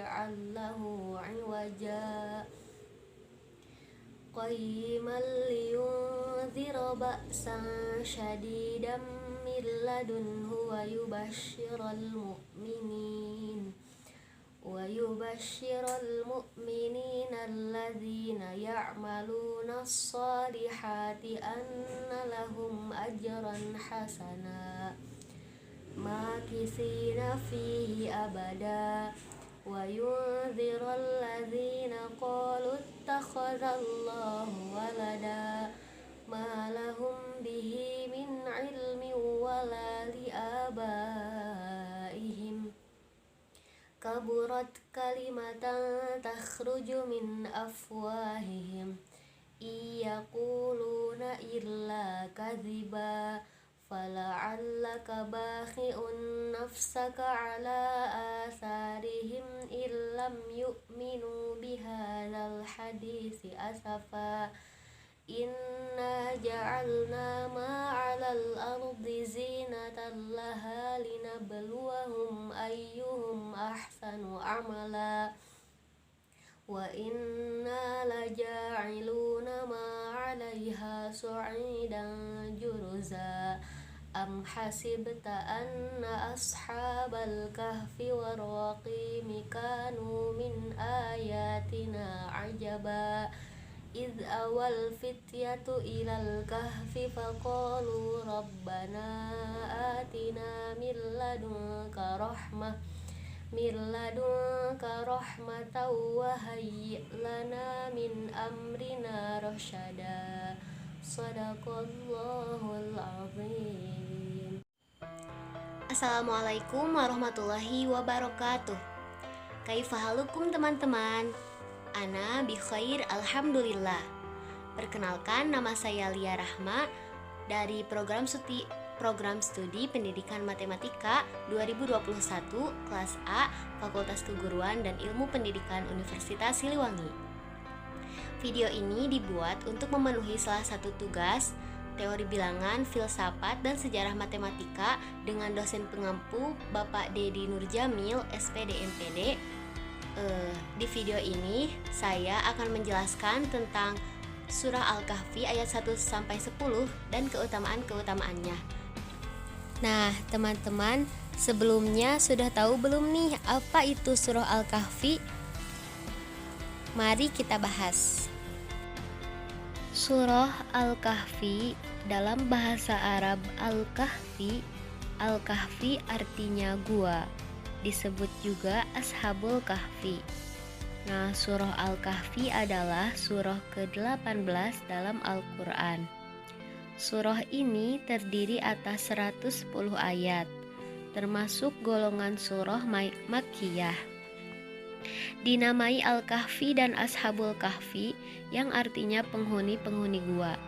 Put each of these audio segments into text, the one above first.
نجعل له عوجا قيما لينذر بأسا شديدا من لدنه ويبشر المؤمنين الذين يعملون الصالحات أن لهم أجرا حسنا ماكثين فيه أبدا وينذر الذين قالوا اتخذ الله ولدا ما لهم به من علم ولا لآبائهم كبرت كلمة تخرج من أفواههم إن يقولون إلا كذبا فلعلك باخع نفسك على آثارهم إن لم يؤمنوا بهذا الحديث أسفا إنا جعلنا ما على الأرض زينة لها لنبلوهم أيهم أحسن عملا وإنا لجاعلون ما عليها صعيدا جرزا أم حسبت أن أصحاب الكهف والرقيم كانوا من آياتنا عجبا إذ أوى الفتية إلى الكهف فقالوا ربنا آتنا من لدنك رحمة وهيئ لنا من أمرنا رشدا صدق الله العظيم. Assalamualaikum warahmatullahi wabarakatuh. Kaifahalukum teman-teman? Ana bi khair alhamdulillah. Perkenalkan, nama saya Lia Rahma dari program studi Pendidikan Matematika 2021 kelas A Fakultas Keguruan dan Ilmu Pendidikan Universitas Siliwangi. Video ini dibuat untuk memenuhi salah satu tugas teori bilangan, filsafat, dan sejarah matematika dengan dosen pengampu Bapak Dedi Nurjamil, SPD MPD. Di video ini saya akan menjelaskan tentang surah Al-Kahfi ayat 1-10 dan keutamaan-keutamaannya. Nah, teman-teman, sebelumnya sudah tahu belum nih apa itu surah Al-Kahfi? Mari kita bahas. Surah Al-Kahfi dalam bahasa Arab Al-Kahfi artinya gua. Disebut juga Ashabul Kahfi. Nah, surah Al-Kahfi adalah surah ke-18 dalam Al-Quran. Surah ini terdiri atas 110 ayat, termasuk golongan surah Makkiyah. Dinamai Al-Kahfi dan Ashabul Kahfi yang artinya penghuni-penghuni gua.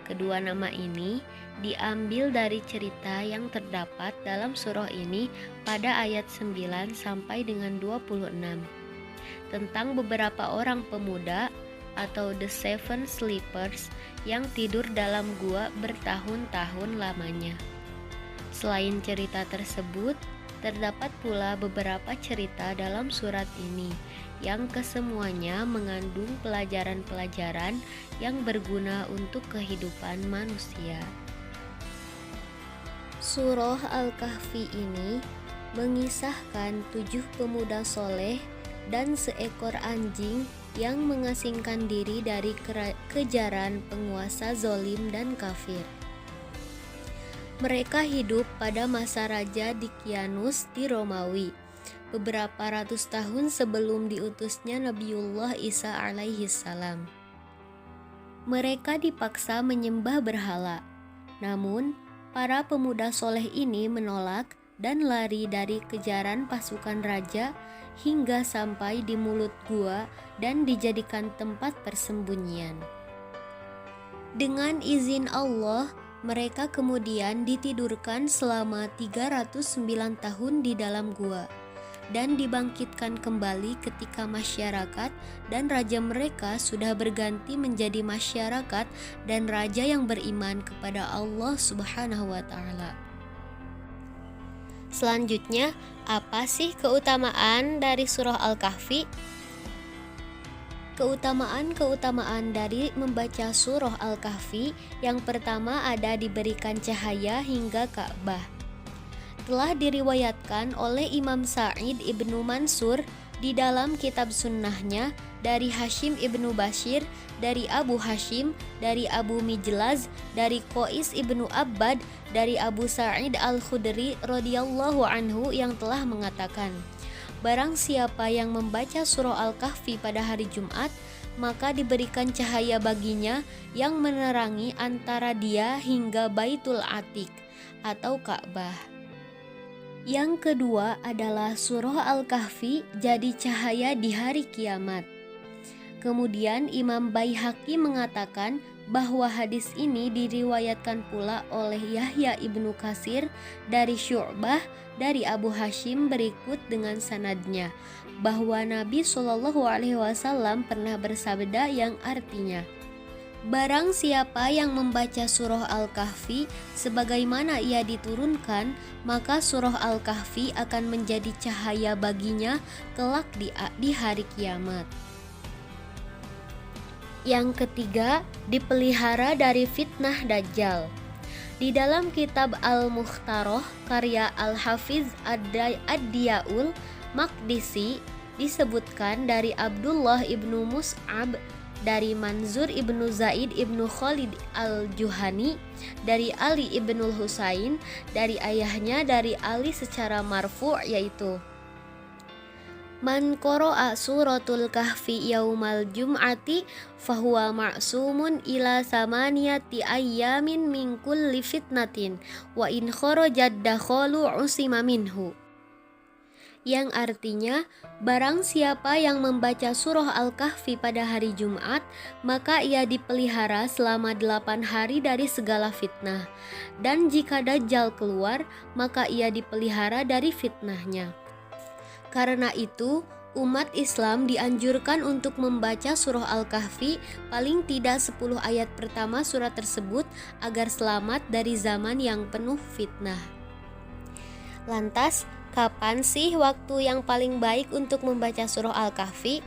Kedua nama ini diambil dari cerita yang terdapat dalam surah ini pada ayat 9 sampai dengan 26 tentang beberapa orang pemuda atau the seven sleepers yang tidur dalam gua bertahun-tahun lamanya. Selain cerita tersebut, terdapat pula beberapa cerita dalam surat ini yang kesemuanya mengandung pelajaran-pelajaran yang berguna untuk kehidupan manusia. Surah Al-Kahfi ini mengisahkan 7 pemuda soleh dan seekor anjing yang mengasingkan diri dari kejaran penguasa zolim dan kafir. Mereka hidup pada masa Raja Dikianus di Romawi, beberapa ratus tahun sebelum diutusnya Nabiullah Isa alaihi salam. Mereka dipaksa menyembah berhala, namun para pemuda soleh ini menolak dan lari dari kejaran pasukan raja hingga sampai di mulut gua dan dijadikan tempat persembunyian. Dengan izin Allah, mereka kemudian ditidurkan selama 309 tahun di dalam gua dan dibangkitkan kembali ketika masyarakat dan raja mereka sudah berganti menjadi masyarakat dan raja yang beriman kepada Allah Subhanahu wa ta'ala. Selanjutnya, apa sih keutamaan dari surah Al-Kahfi? Keutamaan dari membaca surah Al-Kahfi yang pertama ada diberikan cahaya hingga Ka'bah. Telah diriwayatkan oleh Imam Sa'id ibnu Mansur di dalam kitab sunnahnya dari Hashim ibnu Bashir, dari Abu Hashim, dari Abu Mijlaz, dari Qais ibnu Abbad, dari Abu Sa'id al-Khudri radhiyallahu anhu yang telah mengatakan, barang siapa yang membaca surah Al-Kahfi pada hari Jumat, maka diberikan cahaya baginya yang menerangi antara dia hingga Baitul Atiq atau Ka'bah. Yang kedua adalah surah Al-Kahfi jadi cahaya di hari kiamat. Kemudian Imam Baihaqi mengatakan bahwa hadis ini diriwayatkan pula oleh Yahya ibnu Katsir dari Syu'bah dari Abu Hashim berikut dengan sanadnya bahwa Nabi Shallallahu Alaihi Wasallam pernah bersabda yang artinya, barang siapa yang membaca surah Al-Kahfi sebagaimana ia diturunkan, maka surah Al-Kahfi akan menjadi cahaya baginya kelak di hari kiamat. Yang ketiga, dipelihara dari fitnah Dajjal. Di dalam kitab Al-Mukhtaroh karya Al-Hafiz Ad-Diyaul Maqdisi disebutkan dari Abdullah ibnu Mus'ab, dari Manzur ibnu Zaid ibnu Khalid al-Juhani, dari Ali ibnu Husain, dari ayahnya dari Ali secara marfu' yaitu, man qara'a suratul kahfi yaumal jum'ati fahuwa ma'sumun ila samaniyati ayyamin min kulli fitnatin wa in kharajad dakhalu usima minhu. Yang artinya, barang siapa yang membaca surah Al-Kahfi pada hari Jumat, maka ia dipelihara selama 8 hari dari segala fitnah. Dan jika Dajjal keluar, maka ia dipelihara dari fitnahnya. Karena itu, umat Islam dianjurkan untuk membaca surah Al-Kahfi paling tidak 10 ayat pertama surat tersebut agar selamat dari zaman yang penuh fitnah. Lantas, kapan sih waktu yang paling baik untuk membaca surah Al-Kahfi?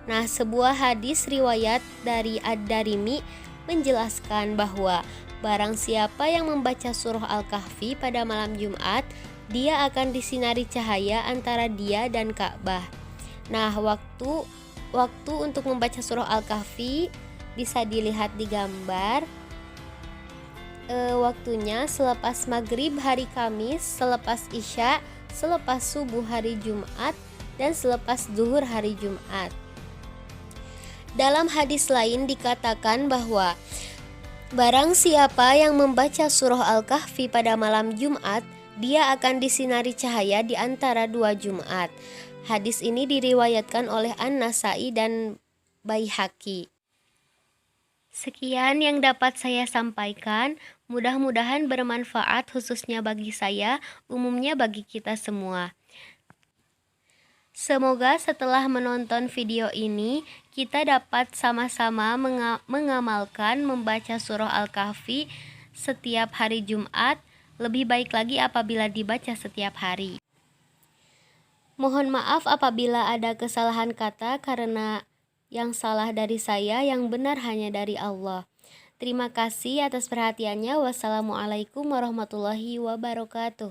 Nah, sebuah hadis riwayat dari Ad-Darimi menjelaskan bahwa barang siapa yang membaca surah Al-Kahfi pada malam Jumat, dia akan disinari cahaya antara dia dan Ka'bah. Nah, waktu untuk membaca surah Al-Kahfi bisa dilihat di gambar. Waktunya selepas maghrib hari Kamis, selepas isya, selepas subuh hari Jumat, dan selepas zuhur hari Jumat. Dalam hadis lain dikatakan bahwa barang siapa yang membaca surah Al-Kahfi pada malam Jumat, dia akan disinari cahaya di antara 2 Jumat. Hadis ini diriwayatkan oleh An-Nasai dan Baihaqi. Sekian yang dapat saya sampaikan, mudah-mudahan bermanfaat khususnya bagi saya, umumnya bagi kita semua. Semoga setelah menonton video ini, kita dapat sama-sama mengamalkan membaca surah Al-Kahfi setiap hari Jumat, lebih baik lagi apabila dibaca setiap hari. Mohon maaf apabila ada kesalahan kata karena yang salah dari saya, yang benar hanya dari Allah. Terima kasih atas perhatiannya. Wassalamualaikum warahmatullahi wabarakatuh.